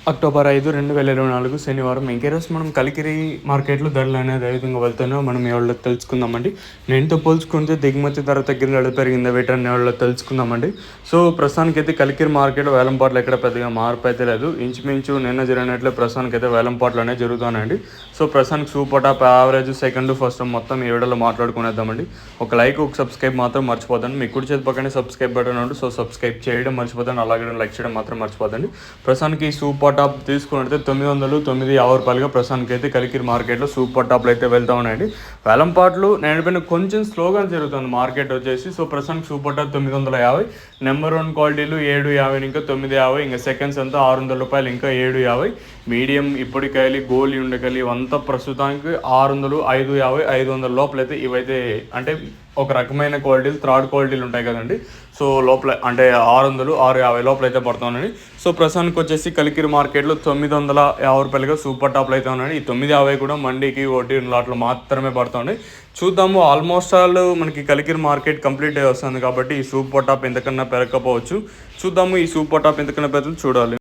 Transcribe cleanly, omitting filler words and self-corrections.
October 5, 2024 శనివారం. ఇంక ఈరోజు మనం కలికిరి మార్కెట్లో ధరలు అనేది ఏ విధంగా వెళ్తానో మనం ఎవరిలో తెలుసుకుందామండి. నేనుతో పోల్చుకుంటే దిగుమతి ధర తగ్గిందా పెరిగిందా వీటన్ని ఎవరిలో తెలుసుకుందామండి. సో ప్రస్తుతానికైతే కలికిరి మార్కెట్ వేలంపాట్లు ఎక్కడ పెద్దగా మార్పు అయితే లేదు. ఇంచుమించు నిన్న జరిగినట్లే ప్రస్తుతానికైతే వేలంపాట్లు అనేవి జరుగుతున్నాయండి. సో ప్రస్తుతానికి super top average second first మొత్తం ఈ వీడియోలో మాట్లాడుకునేద్దామండి. ఒక లైక్ ఒక సబ్స్క్రైబ్ మాత్రం మర్చిపోదండి. మీ కుడి చేతి పక్కనే సబ్స్క్రైబ్ బటన్ ఉంటుంది. సో సబ్స్క్రైబ్ చేయడం మర్చిపోదండి, అలాగే లైక్ చేయడం మాత్రం మర్చిపోదండి. ప్రస్తుతానికి సూపర్ టాప్ తీసుకున్నట్లయితే 909.50 రూపాయలుగా ప్రస్తుతానికి అయితే కలికిరి మార్కెట్లో సూపర్ టాప్లు అయితే వెళ్తూ ఉన్నాయండి. వేలంపాట్లు నేడిపోయిన కొంచెం స్లోగా జరుగుతుంది మార్కెట్ వచ్చేసి. సో ప్రస్తుతానికి సూపర్ టాప్ 950, నెంబర్ 1 క్వాలిటీలు 750, ఇంకా 950, ఇంకా సెకండ్స్ అంతా 600 రూపాయలు, ఇంకా 750. మీడియం ఇప్పటికాయలు గోలి ఉండకాయలు ఇవంతా ప్రస్తుతానికి 600, 550, 500 లోపలైతే ఇవైతే అంటే ఒక రకమైన క్వాలిటీలు థర్డ్ క్వాలిటీలు ఉంటాయి కదండి. సో లోపల అంటే 600, 650 లోపల అయితే పడుతున్నాయి. సో ప్రస్తుతానికి వచ్చేసి కలికిరి మార్కెట్లో 950 రూపాయలుగా సూపర్ టాప్లు అయితే ఉన్నాయి. ఈ 950 కూడా మండీకి ఒకటి లాట్లు మాత్రమే పడుతున్నాయి. చూద్దాము. ఆల్మోస్ట్ ఆల్ మనకి కలికిరి మార్కెట్ కంప్లీట్ అయి వస్తుంది కాబట్టి ఈ సూపర్ టాప్ ఎంతకన్నా పెరగకపోవచ్చు. చూద్దాము ఈ సూపర్ టాప్ ఎంతకన్నా పెరుగుతుంది చూడాలి.